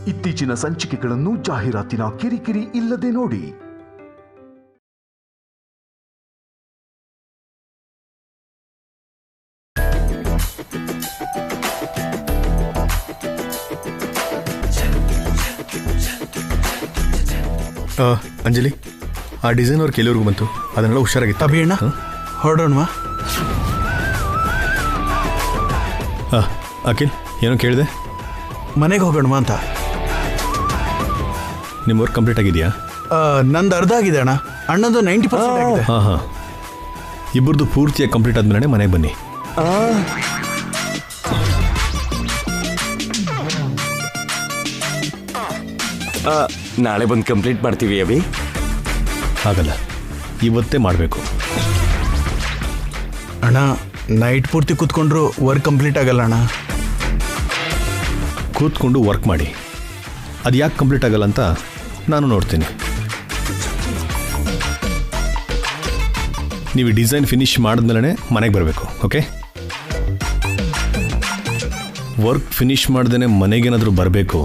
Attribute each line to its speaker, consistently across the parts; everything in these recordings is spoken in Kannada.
Speaker 1: ಇತ್ತೀಚಿನ ಸಂಚಿಕೆಗಳನ್ನು ಜಾಹೀರಾತಿನ ಕಿರಿಕಿರಿ ಇಲ್ಲದೆ ನೋಡಿ.
Speaker 2: ಅಂಜಲಿ, ಆ ಡಿಸೈನ್ ಅವ್ರಿಗೆ ಎಲ್ಲರಿಗೂ ಬಂತು, ಅದನ್ನೆಲ್ಲ ಹುಷಾರಾಗಿತ್ತು.
Speaker 3: ಅಭಿಯಣ್ಣ ಹೊರಡೋಣವಾ?
Speaker 2: ಅಖಿಲ್, ಏನೋ ಕೇಳಿದೆ?
Speaker 3: ಮನೆಗೆ ಹೋಗೋಣವಾ ಅಂತ.
Speaker 2: ನಿಮ್ಮ ವರ್ಕ್ ಕಂಪ್ಲೀಟ್ ಆಗಿದೆಯಾ?
Speaker 3: ನಂದು ಅರ್ಧ ಆಗಿದೆ ಅಣ್ಣ, ಅಣ್ಣಂದು 90% ಆಗಿದೆ.
Speaker 2: ಹಾಂ, ಇಬ್ಬರದು ಪೂರ್ತಿಯಾಗಿ ಕಂಪ್ಲೀಟ್ ಆದ್ಮೇಲೆ ಮನೆಗೆ ಬನ್ನಿ.
Speaker 4: ನಾಳೆ ಬಂದು ಕಂಪ್ಲೀಟ್ ಮಾಡ್ತೀವಿ ಅಭಿ.
Speaker 2: ಆಗಲ್ಲ, ಇವತ್ತೇ ಮಾಡಬೇಕು.
Speaker 3: ಅಣ್ಣ, ನೈಟ್ ಪೂರ್ತಿ ಕೂತ್ಕೊಂಡ್ರು ವರ್ಕ್ ಕಂಪ್ಲೀಟ್ ಆಗಲ್ಲ ಅಣ್ಣ.
Speaker 2: ಕೂತ್ಕೊಂಡು ವರ್ಕ್ ಮಾಡಿ, ಅದು ಯಾಕೆ ಕಂಪ್ಲೀಟ್ ಆಗಲ್ಲ ಅಂತ ನಾನು ನೋಡ್ತೀನಿ. ನೀವು ಡಿಸೈನ್ ಫಿನಿಶ್ ಮಾಡಿದ್ಮೇಲೆ ಮನೆಗೆ ಬರಬೇಕು, ಓಕೆ? ವರ್ಕ್ ಫಿನಿಶ್ ಮಾಡ್ದೇ ಮನೆಗೇನಾದರೂ ಬರಬೇಕು.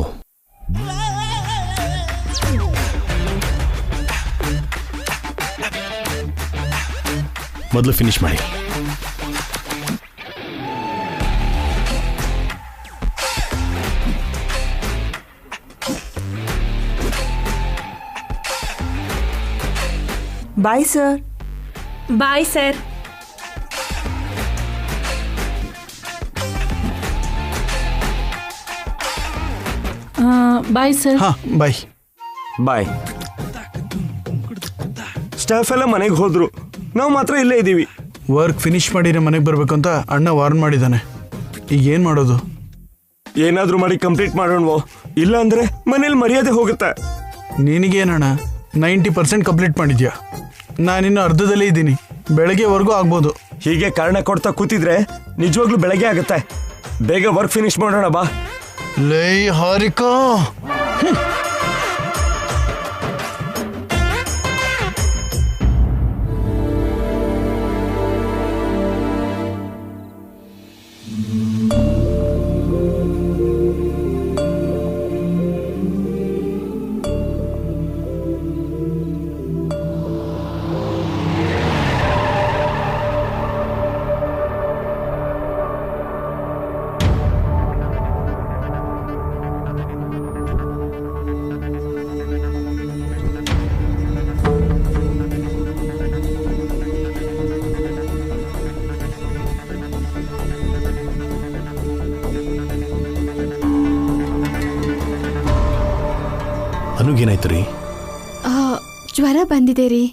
Speaker 2: ಮೊದಲು ಫಿನಿಶ್ ಮಾಡಿ.
Speaker 5: Bye sir.
Speaker 6: Bye sir.
Speaker 5: Bye sir.
Speaker 3: ಹಾಂ, ಬಾಯ್.
Speaker 4: ಬಾಯ್. ಸ್ಟಾಫ್ ಎಲ್ಲ ಮನೆಗೆ ಹೋದ್ರು, ನಾವು ಮಾತ್ರ ಇಲ್ಲೇ ಇದ್ದೀವಿ.
Speaker 3: ವರ್ಕ್ ಫಿನಿಶ್ ಮಾಡಿದ್ರೆ ಮನೆಗೆ ಬರಬೇಕು ಅಂತ ಅಣ್ಣ ವಾರ್ನ್ ಮಾಡಿದ್ದಾನೆ. ಈಗ ಏನು ಮಾಡೋದು?
Speaker 4: ಏನಾದರೂ ಮಾಡಿ ಕಂಪ್ಲೀಟ್ ಮಾಡೋಣವೋ, ಇಲ್ಲ ಅಂದರೆ ಮನೇಲಿ ಮರ್ಯಾದೆ ಹೋಗುತ್ತೆ.
Speaker 3: ನಿನಗೇನಣ್ಣ, 90% ಕಂಪ್ಲೀಟ್ ಮಾಡಿದ್ಯಾ, ನಾನಿನ್ನು ಅರ್ಧದಲ್ಲೇ ಇದ್ದೀನಿ. ಬೆಳಗ್ಗೆವರೆಗೂ ಆಗ್ಬೋದು.
Speaker 4: ಹೀಗೆ ಕಾರಣ ಕೊಡ್ತಾ ಕೂತಿದ್ರೆ ನಿಜವಾಗ್ಲೂ ಬೆಳಗ್ಗೆ ಆಗುತ್ತೆ. ಬೇಗ ವರ್ಕ್ ಫಿನಿಶ್ ಮಾಡೋಣ ಬಾ.
Speaker 3: ಲೈ ಹಾರಿಕಾ,
Speaker 2: ಅನುಗೇನಾಯ್ತು ರೀ?
Speaker 7: ಜ್ವರ ಬಂದಿದೆ ರೀ.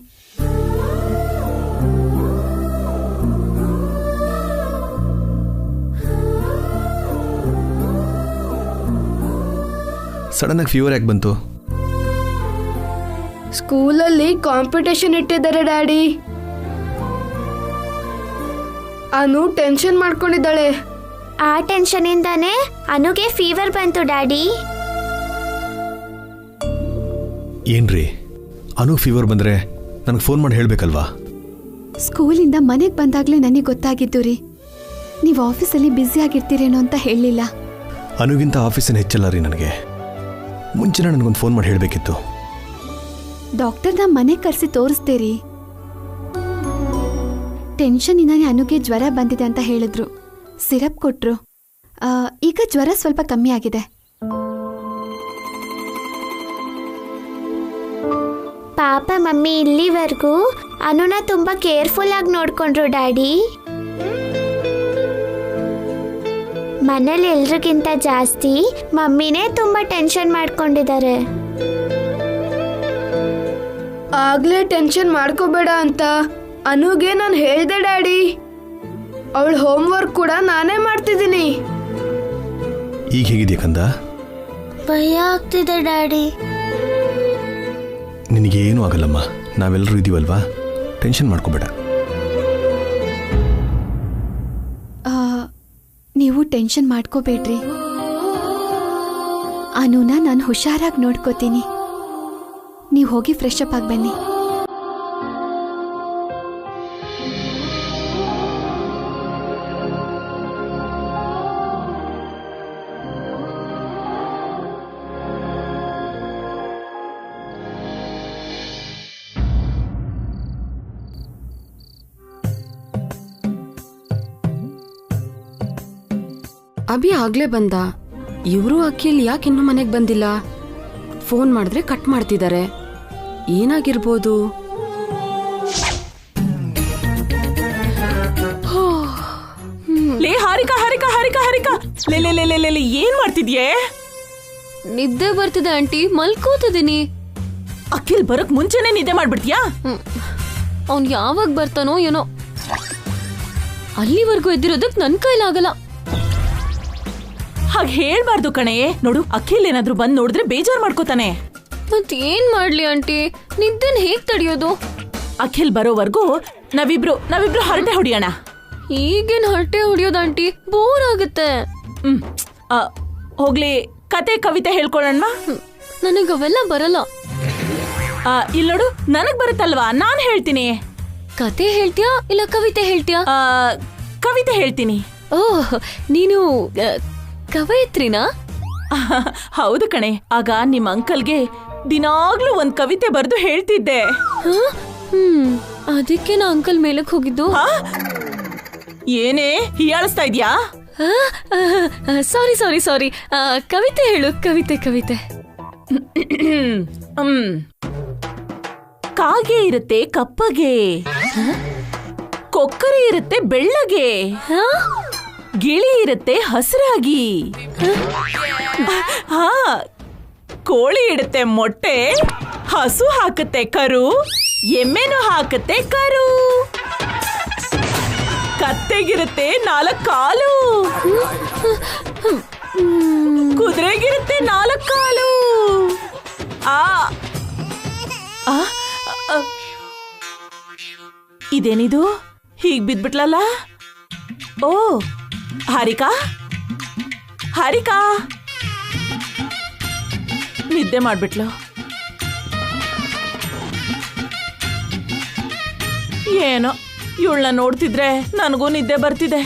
Speaker 2: ಸಡನ್ ಆಗಿ ಫೀವರ್ ಯಾಕೆ ಬಂತು?
Speaker 6: ಸ್ಕೂಲಲ್ಲಿ ಕಾಂಪಿಟೇಷನ್ ಇಟ್ಟಿದ್ದಾರೆ ಡ್ಯಾಡಿ. ಅನು ಟೆನ್ಷನ್ ಮಾಡ್ಕೊಂಡಿದ್ದಾಳೆ.
Speaker 7: ಆ ಟೆನ್ಷನ್ ಇಂದಾನೆ ಅನುಗೆ ಫೀವರ್ ಬಂತು ಡ್ಯಾಡಿ.
Speaker 2: ಏನ್ರಿ, ಅನು ಫೀವರ್ ಬಂದರೆ ನನಗೆ ಫೋನ್ ಮಾಡಿ ಹೇಳಬೇಕಲ್ವಾ?
Speaker 7: ಸ್ಕೂಲಿಂದ ಮನೆಗೆ ಬಂದಾಗಲೇ ನನಗೆ ಗೊತ್ತಾಗಿದ್ದು ರೀ. ನೀವು ಆಫೀಸಲ್ಲಿ ಬ್ಯುಸಿ ಆಗಿರ್ತೀರೇನೋ ಅಂತ ಹೇಳಲಿಲ್ಲ.
Speaker 2: ಅನುಗಿಂತ ಆಫೀಸಿನ ಹೆಚ್ಚಲ್ಲ ರೀ ನನಗೆ. ಮುಂಚೆನೇ ನನಗೊಂದು ಫೋನ್ ಮಾಡಿ ಹೇಳಬೇಕಿತ್ತು.
Speaker 7: ಡಾಕ್ಟರ್ನ ಮನೆಗೆ ಕರೆಸಿ ತೋರಿಸ್ದೆ ರೀ. ಟೆನ್ಷನ್ನಿಂದಾನೆ ಅನುಗೆ ಜ್ವರ ಬಂದಿದೆ ಅಂತ ಹೇಳಿದ್ರು. ಸಿರಪ್ ಕೊಟ್ಟರು. ಈಗ ಜ್ವರ ಸ್ವಲ್ಪ ಕಮ್ಮಿ ಆಗಿದೆ. ಪಾಪ ಮಮ್ಮಿ ಇಲ್ಲಿವರೆಗೂ ಅನುನ ತುಂಬಾ ಕೇರ್ಫುಲ್ ಆಗಿ ನೋಡ್ಕೊಂಡ್ರು ಡ್ಯಾಡಿ. ಮನೇಲಿ ಎಲ್ರಿಗಿಂತ ಜಾಸ್ತಿ ಮಮ್ಮಿನೇ ತುಂಬಾ ಟೆನ್ಷನ್ ಮಾಡ್ಕೊಂಡಿದ್ದಾರೆ.
Speaker 6: ಆಗ್ಲೇ ಟೆನ್ಷನ್ ಮಾಡ್ಕೋಬೇಡ ಅಂತ ಅನುಗೆ ನಾನು ಹೇಳ್ದೆ ಡ್ಯಾಡಿ. ಅವಳ ಹೋಮ್ವರ್ಕ್ ಕೂಡ ನಾನೇ ಮಾಡ್ತಿದ್ದೀನಿ.
Speaker 2: ಈಗ ಹೇಗಿದೆಯಾ ಕಂದ?
Speaker 7: ಭಯ ಆಗ್ತಿದೆ ಡ್ಯಾಡಿ.
Speaker 2: ನಿನಗೇನೂ ಆಗಲ್ಲಮ್ಮ, ನಾವೆಲ್ಲರೂ ಇದೀವಲ್ವಾ, ಟೆನ್ಷನ್ ಮಾಡ್ಕೋಬೇಡ.
Speaker 7: ನೀವು ಟೆನ್ಷನ್ ಮಾಡ್ಕೋಬೇಡ್ರಿ. ಅನುನ ನಾನು ಹುಷಾರಾಗಿ ನೋಡ್ಕೋತೀನಿ. ನೀವು ಹೋಗಿ ಫ್ರೆಶ್ ಅಪ್ ಆಗಿ ಬನ್ನಿ.
Speaker 5: ಅಭಿ ಆಗ್ಲೇ ಬಂದ. ಇವರು ಅಖಿಲ್ ಯಾಕೆ ಇನ್ನೂ ಮನೆಗೆ ಬಂದಿಲ್ಲ? ಫೋನ್ ಮಾಡಿದ್ರೆ ಕಟ್ ಮಾಡ್ತಿದ್ದಾರೆ. ಏನಾಗಿರ್ಬೋದು?
Speaker 8: ಲೇ ಹಾರಿಕಾ ಹಾರಿಕಾ ಹಾರಿಕಾ ಹಾರಿಕಾ, ಲೇ ಲೇ ಲೇ ಲೇ ಲೇ ಏನ್ ಮಾಡ್ತಿದ್ಯೆ?
Speaker 9: ನಿದ್ದೆ ಬರ್ತಿದೆ ಆಂಟಿ, ಮಲ್ಕೋತಿದ್ದೀನಿ.
Speaker 8: ಅಖಿಲ್ ಬರಕ್ ಮುಂಚೆನೆ ನಿದ್ದೆ ಮಾಡ್ಬಿಡ್ತೀಯಾ?
Speaker 9: ಅವ್ನ್ ಯಾವಾಗ ಬರ್ತಾನೋ ಏನೋ, ಅಲ್ಲಿವರೆಗೂ ಎದ್ದಿರೋದಕ್ ನನ್ ಕೈಲಾಗಲ್ಲ.
Speaker 8: ಹಾಗೆ ಹೇಳ್ಬಾರ್ದು ಕಣೆ. ನೋಡು, ಅಖಿಲ್ ಏನಾದ್ರೂ ಬಂದ್ ನೋಡಿದ್ರೆ ಬೇಜಾರ್ ಮಾಡ್ಕೋತಾನೆ.
Speaker 9: ಮತ್ ಏನ್ ಮಾಡ್ಲಿ ಆಂಟಿ, ನಿದ್ದೆನ್ ಹೇಗ್ ತಡಿಯೋದು?
Speaker 8: ಅಖಿಲ್ ಬರೋವರೆಗೂ ನಾವಿಬ್ರು ಹರಟೆ ಹೊಡಿಯೋಣ.
Speaker 9: ಈಗೇನ್ ಹರಟೆ ಹೊಡಿಯೋದು ಆಂಟಿ, ಬೋರ್ ಆಗುತ್ತೆ.
Speaker 8: ಹೋಗ್ಲಿ, ಕತೆ ಕವಿತೆ ಹೇಳ್ಕೊಳ್ಳೋಣ.
Speaker 9: ನನಗ್ ಅವೆಲ್ಲ ಬರಲ್ಲ.
Speaker 8: ಇಲ್ಲಿ ನೋಡು, ನನಗ್ ಬರುತ್ತಲ್ವಾ, ನಾನ್ ಹೇಳ್ತೀನಿ.
Speaker 9: ಕತೆ ಹೇಳ್ತೀಯಾ ಇಲ್ಲ ಕವಿತೆ ಹೇಳ್ತೀಯಾ?
Speaker 8: ಕವಿತೆ ಹೇಳ್ತೀನಿ.
Speaker 9: ಓಹ್, ನೀನು ಕವಯಿತ್ರಿನಾ?
Speaker 8: ಹೌದು ಕಣೆ. ಆಗ ನಿಮ್ ಅಂಕಲ್ಗೆ ದಿನಾಗ್ಲೂ ಒಂದ್ ಕವಿತೆ ಬರ್ದು ಹೇಳ್ತಿದ್ದೆ.
Speaker 9: ಅದಕ್ಕೆ ನಾ ಅಂಕಲ್ ಮೇಲಕ್ ಹೋಗಿದ್ದು.
Speaker 8: ಏನೇ ಹೀಯಾಳಿಸ್ತಾ ಇದ್ಯಾ?
Speaker 9: ಸಾರಿ ಸಾರಿ ಸಾರಿ, ಕವಿತೆ ಹೇಳು, ಕವಿತೆ ಕವಿತೆ.
Speaker 8: ಕಾಗೆ ಇರುತ್ತೆ ಕಪ್ಪಗೆ, ಕೊಕ್ಕರೆ ಇರುತ್ತೆ ಬೆಳ್ಳಗೆ, ಗಿಳಿ ಇರುತ್ತೆ ಹಸಿರಾಗಿ, ಕೋಳಿ ಇಡುತ್ತೆ ಮೊಟ್ಟೆ, ಹಸು ಹಾಕುತ್ತೆ ಕರು, ಎಮ್ಮೆನು ಹಾಕುತ್ತೆ ಕರು, ಕತ್ತೆಗಿರುತ್ತೆ 4 ಕಾಲು, ಕುದುರೆಗಿರುತ್ತೆ 4 ಕಾಲು. ಇದೇನಿದು ಹೀಗ್ ಬಿದ್ಬಿಟ್ಲಲ್ಲ? ಓ, ಹಾರಿಕಾ ಹಾರಿಕಾ ನಿದ್ದೆ ಮಾಡ್ಬಿಟ್ಲು. ಏನೋ, ಇವಳನ್ನ ನೋಡ್ತಿದ್ರೆ ನನಗೂ ನಿದ್ದೆ ಬರ್ತಿದೆ.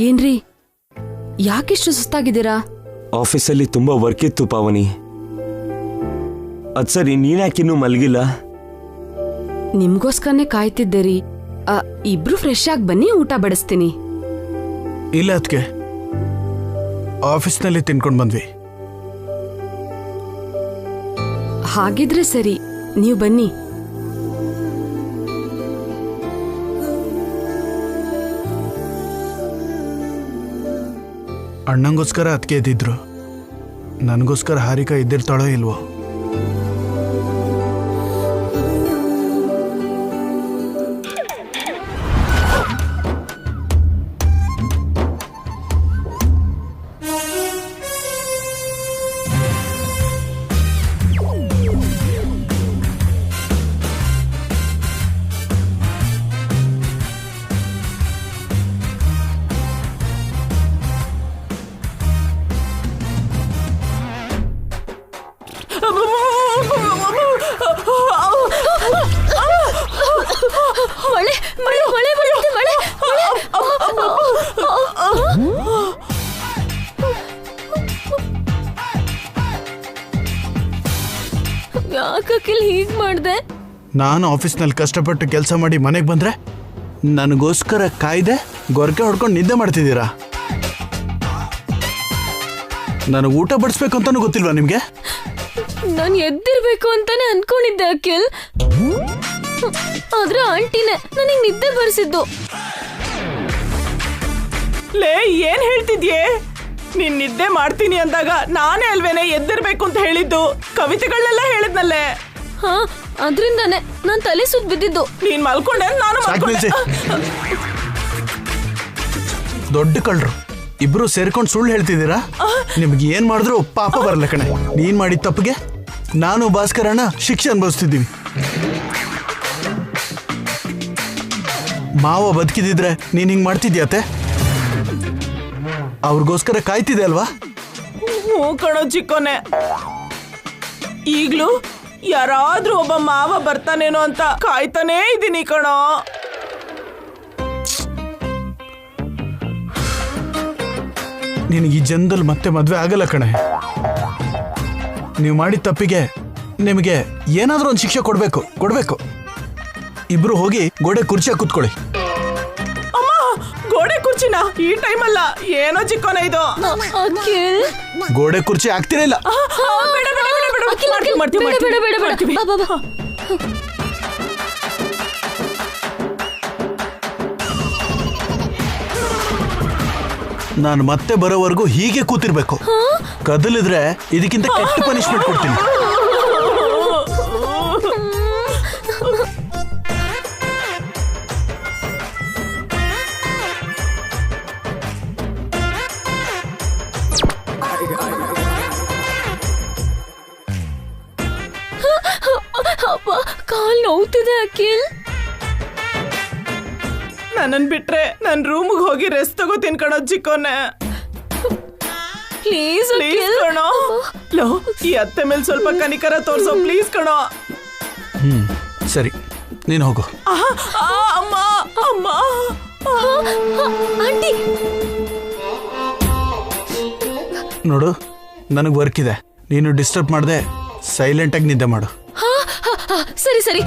Speaker 5: ಏನ್ರಿ, ಯಾಕಿಷ್ಟು ಸುಸ್ತಾಗಿದ್ದೀರಾ?
Speaker 4: ಆಫೀಸಲ್ಲಿ ತುಂಬಾ ವರ್ಕ್ ಇತ್ತು ಪಾವನಿ. ಅದ್ ಸರಿ, ನೀನ್ಯಾಕಿನ್ನೂ ಮಲಗಿಲ್ಲ?
Speaker 5: ನಿಮ್ಗೋಸ್ಕರನೇ ಕಾಯ್ತಿದ್ದೆ ರೀ. ಇಬ್ರು ಫ್ರೆಶ್ ಆಗಿ ಬನ್ನಿ, ಊಟ ಬಡಿಸ್ತೀನಿ.
Speaker 3: ಇಲ್ಲ ಅದಕ್ಕೆ ಆಫೀಸ್ನಲ್ಲಿ ತಿನ್ಕೊಂಡು ಬಂದ್ವಿ.
Speaker 5: ಹಾಗಿದ್ರೆ ಸರಿ, ನೀವು ಬನ್ನಿ.
Speaker 3: ಅಣ್ಣಂಗೋಸ್ಕರ ಅದಕ್ಕೆ ಎದ್ದಿದ್ರು, ನನಗೋಸ್ಕರ ಹಾರಿಕಾ ಇದ್ದಿರ್ತಾಳೋ ಇಲ್ವೋ?
Speaker 9: ಯಾಕೆ ಅಖಿಲ್ ಹೀಗ್ ಮಾಡ್ದೆ?
Speaker 3: ನಾನು ಆಫೀಸ್ನಲ್ಲಿ ಕಷ್ಟಪಟ್ಟು ಕೆಲಸ ಮಾಡಿ ಮನೆಗೆ ಬಂದ್ರೆ ನನಗೋಸ್ಕರ ಕಾಯ್ದೆ ಗೊರಕೆ ಹೊಡ್ಕೊಂಡು ನಿದ್ದೆ ಮಾಡ್ತಿದ್ದೀರಾ? ನನಗೆ ಊಟ ಬಡಿಸ್ಬೇಕು ಅಂತಾನು ಗೊತ್ತಿಲ್ವಾ ನಿಮ್ಗೆ?
Speaker 9: ನಾನು ಎದ್ದಿರ್ಬೇಕು ಅಂತಾನೆ ಅನ್ಕೊಂಡಿದ್ದೆ ಅಖಿಲ್. ಆದ್ರೆ ಆಂಟಿನೇ ನನಗೆ ನಿದ್ದೆ ಬರ್ಸಿದ್ದು.
Speaker 8: ಲೇ ಏನ್ ಹೇಳ್ತಿದ್ಯೆ? ನೀನ್ ನಿದ್ದೆ ಮಾಡ್ತೀನಿ ಅಂದಾಗ ನಾನೇ ಅಲ್ವೇನೆ ಎದ್ದಿರ್ಬೇಕು ಅಂತ ಹೇಳಿದ್ದು. ಕವಿತೆಗಳನ್ನೆಲ್ಲ ಹೇಳಿದ್ನಲ್ಲೇ.
Speaker 9: ಹಾ, ಅದ್ರಿಂದಾನೆ ನಾನ್ ತಲೆ ಸುತ್ತ ಬಿದ್ದಿದ್ದು.
Speaker 8: ನೀನ್ ಮಲ್ಕೊಂಡೆ, ನಾನು
Speaker 3: ಸಾಕ್
Speaker 8: ಮಲ್ಕೊಂಡೆ.
Speaker 3: ನಿಲ್ಸಿ. ದೊಡ್ಡ ಕಳ್ರು ಇಬ್ರು ಸೇರ್ಕೊಂಡು ಸುಳ್ಳು ಹೇಳ್ತಿದ್ದೀರಾ? ನಿಮ್ಗೆ ಏನ್ ಮಾಡಿದ್ರು ಪಾಪ ಬರಲ್ಲ ಕಣೆ. ನೀನ್ ಮಾಡಿದ ತಪ್ಪಿಗೆ ನಾನು ಭಾಸ್ಕರಣ್ಣ ಶಿಕ್ಷೆ ಅನುಭವಿಸ್ತಿದ್ದೀವಿ. ಮಾವ ಬದುಕಿದಿದ್ರೆ ನೀನ್ ಹಿಂಗ್ ಮಾಡ್ತಿದ್ಯಾತೆ? ಅವ್ರಿಗೋಸ್ಕರ ಕಾಯ್ತಿದೆ ಅಲ್ವಾ?
Speaker 8: ಹ್ಞೂ ಕಣೋ ಚಿಕ್ಕೋನೆ. ಈಗ್ಲೂ ಯಾರಾದ್ರೂ ಒಬ್ಬ ಮಾವ ಬರ್ತಾನೇನೋ ಅಂತ ಕಾಯ್ತಾನೇ ಇದ್ದೀನಿ ಕಣೋ.
Speaker 3: ನಿನಗೆ ಈ ಜನ್ಮದಲ್ಲಿ ಮತ್ತೆ ಮದ್ವೆ ಆಗಲ್ಲ ಕಣೆ. ನೀವು ಮಾಡಿದ ತಪ್ಪಿಗೆ ನಿಮಗೆ ಏನಾದ್ರೂ ಒಂದು ಶಿಕ್ಷೆ ಕೊಡ್ಬೇಕು. ಇಬ್ರು ಹೋಗಿ ಗೋಡೆ ಕುರ್ಚಿಯಾಗ ಕೂತ್ಕೊಳ್ಳಿ.
Speaker 8: ಅಮ್ಮ, ಗೋಡೆ ಕುರ್ಚಿನ ಈ ಟೈಮಲ್ಲ? ಏನೋ ಚಿಕ್ಕೋನೆ ಇದು.
Speaker 9: ಅಖಿಲ್,
Speaker 3: ಗೋಡೆ ಕುರ್ಚಿ ಆಗ್ತಿರಲಿಲ್ಲ.
Speaker 8: ಬೇಡ ಬೇಡ ಬೇಡ ಬೇಡ.
Speaker 9: ಅಖಿಲ್, ಅಖಿಲ್,
Speaker 8: ಮಾಡ್ತೀವಿ,
Speaker 9: ಬೇಡ, ಬೇಡ, ಬೇಡ, ಬೇಡ.
Speaker 8: ಮಾಡ್ತೀವಿ.
Speaker 9: ಬಾ, ಬಾ, ಬಾ.
Speaker 3: ನಾನು ಮತ್ತೆ ಬರೋವರೆಗೂ ಹೀಗೆ ಕೂತಿರ್ಬೇಕು. ಕದಲಿದ್ರೆ ಇದಕ್ಕಿಂತ ಕೆಟ್ಟ ಪನಿಷ್ಮೆಂಟ್ ಕೊಡ್ತೀನಿ.
Speaker 9: ಅಪ್ಪ, ಕಾಲ್ ನೋವ್ತಿದೆ ಅಖಿಲ್.
Speaker 8: ನನ್ನನ್ ಬಿಟ್ರೆ ನನ್ ರೂಮ್ಗೆ ಹೋಗಿ ರೆಸ್ಟ್ ತಗೋತೀನಿ ಕಣೋ ಚಿಕ್ಕೋನೆ.
Speaker 9: ಪ್ಲೀಸ್
Speaker 8: ಪ್ಲೀಸ್ ಕಣೋ. ಲೋ, ಈ ಅತ್ತೆ ಮೇಲೆ ಸ್ವಲ್ಪ ಕನಿಕರ ತೋರ್ಸೋ ಪ್ಲೀಸ್ ಕಣೋ.
Speaker 3: ಸರಿ, ನೀನು ಹೋಗು.
Speaker 8: ಅಮ್ಮ ಅಮ್ಮ.
Speaker 9: ಆಂಟಿ,
Speaker 3: ನೋಡು, ನನಗೆ ವರ್ಕ್ ಇದೆ. ನೀನು ಡಿಸ್ಟರ್ಬ್ ಮಾಡದೆ ಸೈಲೆಂಟಾಗಿ ನಿದ್ದೆ ಮಾಡು.
Speaker 9: ಸರಿ ಸರಿ.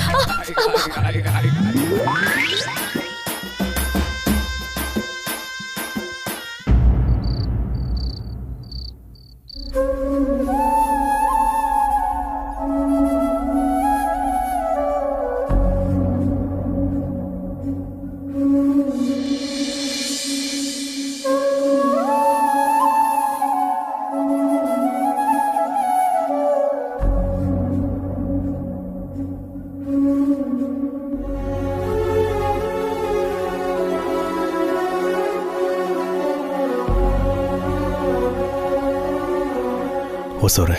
Speaker 2: ಹೊಸವ್ರೆ,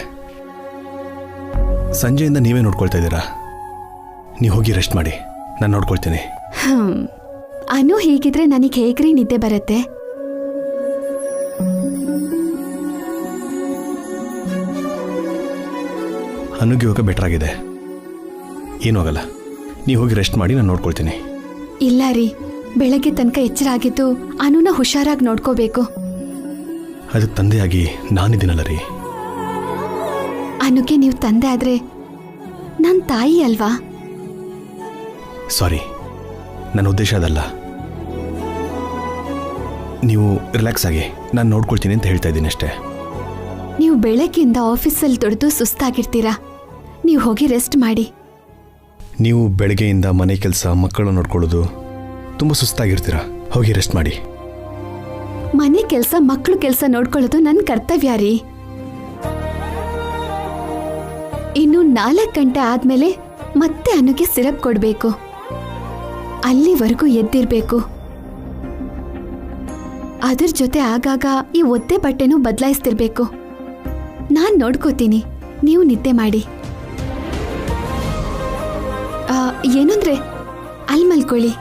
Speaker 2: ಸಂಜೆಯಿಂದ ನೀವೇ ನೋಡ್ಕೊಳ್ತಾ ಇದ್ದೀರಾ. ನೀವು ಹೋಗಿ ರೆಸ್ಟ್ ಮಾಡಿ, ನಾನು ನೋಡ್ಕೊಳ್ತೀನಿ.
Speaker 7: ಅನು ಹೀಗಿದ್ರೆ ನನಗೆ ಹೇಗ್ರಿ ನಿದ್ದೆ ಬರುತ್ತೆ?
Speaker 2: ಅನುಗೆ ಇವಾಗ ಬೆಟರ್ ಆಗಿದೆ, ಏನೂ ಆಗಲ್ಲ. ನೀವು ಹೋಗಿ ರೆಸ್ಟ್ ಮಾಡಿ, ನಾನು ನೋಡ್ಕೊಳ್ತೀನಿ.
Speaker 7: ಇಲ್ಲ ರೀ, ಬೆಳಗ್ಗೆ ತನಕ ಎಚ್ಚರ ಆಗಿದ್ದು ಅನುನ ಹುಷಾರಾಗಿ ನೋಡ್ಕೋಬೇಕು.
Speaker 2: ಅದಕ್ಕೆ ತಂದೆಯಾಗಿ ನಾನಿದ್ದೀನಲ್ಲ ರೀ.
Speaker 7: ಅನುಗೆ ನೀವು ತಂದೆ ಆದ್ರೆ ನನ್ನ ತಾಯಿ ಅಲ್ವಾ?
Speaker 2: ಸಾರಿ, ನನ್ನ ಉದ್ದೇಶ ಅದಲ್ಲ. ನೀವು ರಿಲ್ಯಾಕ್ಸ್ ಆಗಿ, ನಾನು ನೋಡ್ಕೊಳ್ತೀನಿ ಅಂತ ಹೇಳ್ತಾ ಇದ್ದೀನಿ ಅಷ್ಟೇ.
Speaker 7: ನೀವು ಬೆಳಗ್ಗೆಯಿಂದ ಆಫೀಸಲ್ಲಿ ದುಡಿದು ಸುಸ್ತಾಗಿರ್ತೀರಾ. ನೀವು ಹೋಗಿ ರೆಸ್ಟ್ ಮಾಡಿ.
Speaker 2: ನೀವು ಬೆಳಗ್ಗೆಯಿಂದ ಮನೆ ಕೆಲಸ, ಮಕ್ಕಳು ನೋಡ್ಕೊಳ್ಳೋದು, ತುಂಬ ಸುಸ್ತಾಗಿರ್ತೀರ. ಹೋಗಿ ರೆಸ್ಟ್ ಮಾಡಿ.
Speaker 7: ಮನೆ ಕೆಲಸ, ಮಕ್ಕಳು ಕೆಲಸ ನೋಡ್ಕೊಳ್ಳೋದು ನನ್ನ ಕರ್ತವ್ಯ ರೀ. ಇನ್ನು 4 ಗಂಟೆ ಆದ್ಮೇಲೆ ಮತ್ತೆ ಅನುಗೆ ಸಿರಪ್ ಕೊಡಬೇಕು. ಅಲ್ಲಿವರೆಗೂ ಎದ್ದಿರ್ಬೇಕು. ಅದ್ರ ಜೊತೆ ಆಗಾಗ ಈ ಒದ್ದೆ ಬಟ್ಟೆನೂ ಬದಲಾಯಿಸ್ತಿರ್ಬೇಕು. ನಾನ್ ನೋಡ್ಕೋತೀನಿ, ನೀವು ನಿದ್ದೆ ಮಾಡಿ. ಏನಂದ್ರೆ ಅಲ್ಲಿ ಮಲ್ಕೊಳ್ಳಿ.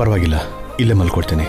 Speaker 2: ಪರವಾಗಿಲ್ಲ, ಇಲ್ಲೇ ಮಲ್ಕೊಡ್ತೀನಿ.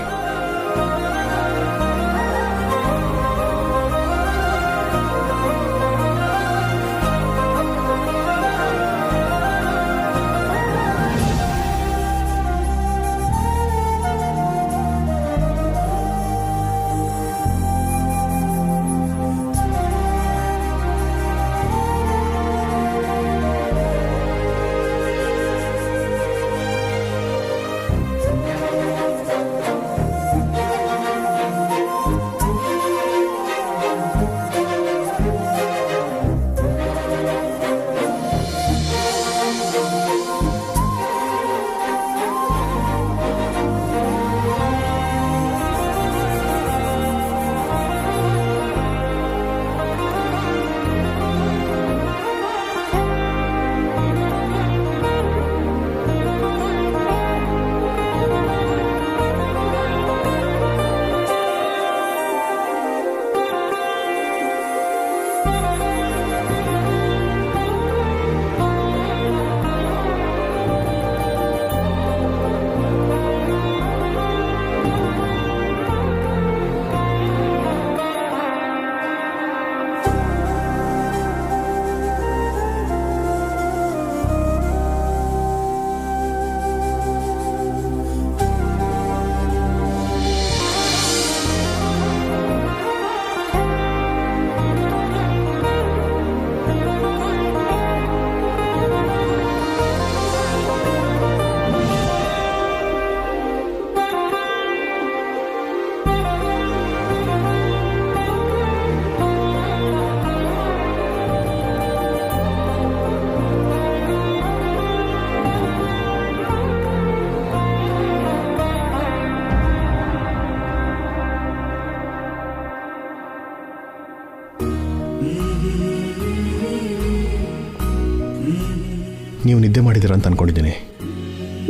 Speaker 2: ನೀವು ನಿದ್ದೆ ಮಾಡಿದ್ದೀರಾ ಅಂತ ಅನ್ಕೊಂಡಿದ್ದೀನಿ.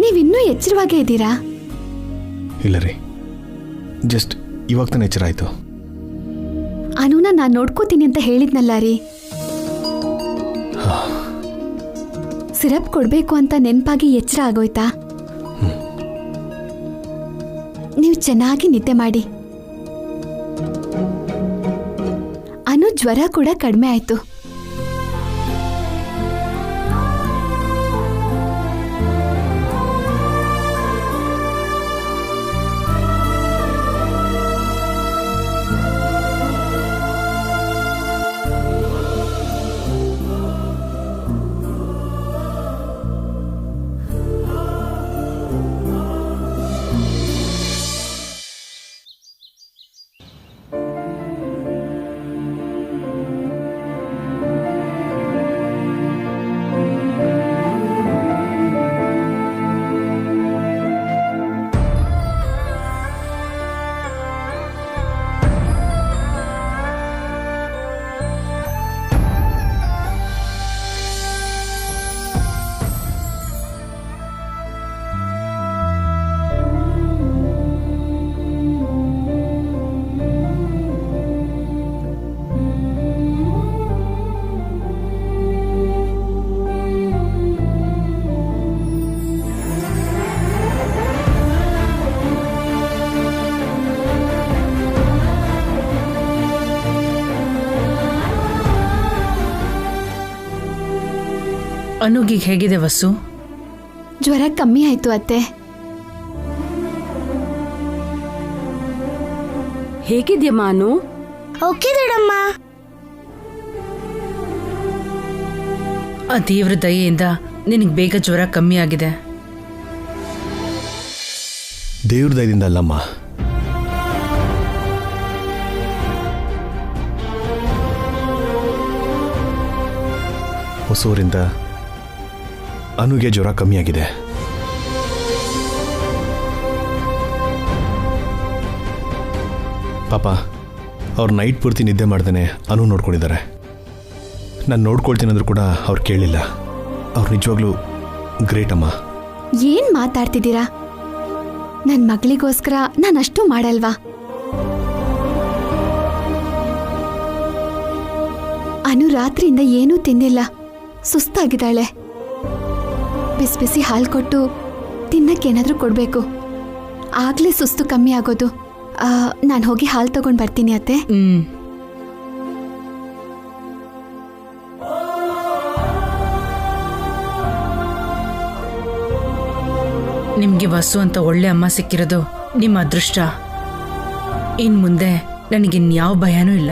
Speaker 7: ನೀವಿನ್ನೂ ಎಚ್ಚರವಾಗೇ ಇದ್ದೀರಾ?
Speaker 2: ಇಲ್ಲ ರೀ, ಜಸ್ಟ್ ಇವಾಗ ತಾನೇ ಎಚ್ಚರ ಆಯಿತು.
Speaker 7: ಅನುನ ನಾನು ನೋಡ್ಕೋತೀನಿ ಅಂತ ಹೇಳಿದ್ನಲ್ಲ ರೀ. ಸಿರಪ್ ಕೊಡ್ಬೇಕು ಅಂತ ನೆನಪಾಗಿ ಎಚ್ಚರ ಆಗೋಯ್ತಾ? ನೀವು ಚೆನ್ನಾಗಿ ನಿದ್ದೆ ಮಾಡಿ. ಅನು ಜ್ವರ ಕೂಡ ಕಡಿಮೆ ಆಯ್ತು.
Speaker 8: ಅನುಗಿಗೆ ಹೇಗಿದೆ ವಸ್ಸು?
Speaker 7: ಜ್ವರ ಕಮ್ಮಿ ಆಯ್ತು ಅತ್ತೆ.
Speaker 5: ಹೇಗಿದ್ಯಮ್ಮ ಅನು?
Speaker 6: ಓಕೆ ದೊಡ್ಡಮ್ಮ.
Speaker 8: ಆ ದೇವ್ರ ದಯೆಯಿಂದ ನಿನಗೆ ಬೇಗ ಜ್ವರ ಕಮ್ಮಿ ಆಗಿದೆ.
Speaker 2: ದೇವ್ರ ದಯದಿಂದ ಅಲ್ಲಮ್ಮ, ಹೊಸೂರಿಂದ ಅನುಗೆ ಜ್ವರ ಕಮ್ಮಿಯಾಗಿದೆ. ಪಾಪ ಅವ್ರು ನೈಟ್ ಪೂರ್ತಿ ನಿದ್ದೆ ಮಾಡ್ದೇನೆ ಅನು ನೋಡ್ಕೊಂಡಿದ್ದಾರೆ. ನಾನು ನೋಡ್ಕೊಳ್ತೀನಂದ್ರೂ ಕೂಡ ಅವ್ರು ಕೇಳಿಲ್ಲ. ಅವ್ರು ನಿಜವಾಗ್ಲೂ ಗ್ರೇಟ್ ಅಮ್ಮ.
Speaker 7: ಏನ್ ಮಾತಾಡ್ತಿದ್ದೀರಾ? ನನ್ನ ಮಗಳಿಗೋಸ್ಕರ ನಾನು ಅಷ್ಟು ಮಾಡಲ್ವಾ? ಅನು ರಾತ್ರಿಯಿಂದ ಏನೂ ತಿಂದಿಲ್ಲ, ಸುಸ್ತಾಗಿದ್ದಾಳೆ. ಬಿಸಿ ಬಿಸಿ ಹಾಲು ಕೊಟ್ಟು ತಿನ್ನಕ್ಕೇನಾದ್ರೂ ಕೊಡಬೇಕು, ಆಗ್ಲೇ ಸುಸ್ತು ಕಮ್ಮಿ ಆಗೋದು. ನಾನು ಹೋಗಿ ಹಾಲು ತಗೊಂಡು ಬರ್ತೀನಿ ಅತ್ತೆ.
Speaker 8: ನಿಮ್ಗೆ ವಸು ಅಂತ ಒಳ್ಳೆ ಅಮ್ಮ ಸಿಕ್ಕಿರೋದು ನಿಮ್ಮ ಅದೃಷ್ಟ. ಇನ್ ಮುಂದೆ ನನಗಿನ್ಯಾವ ಭಯನೂ ಇಲ್ಲ.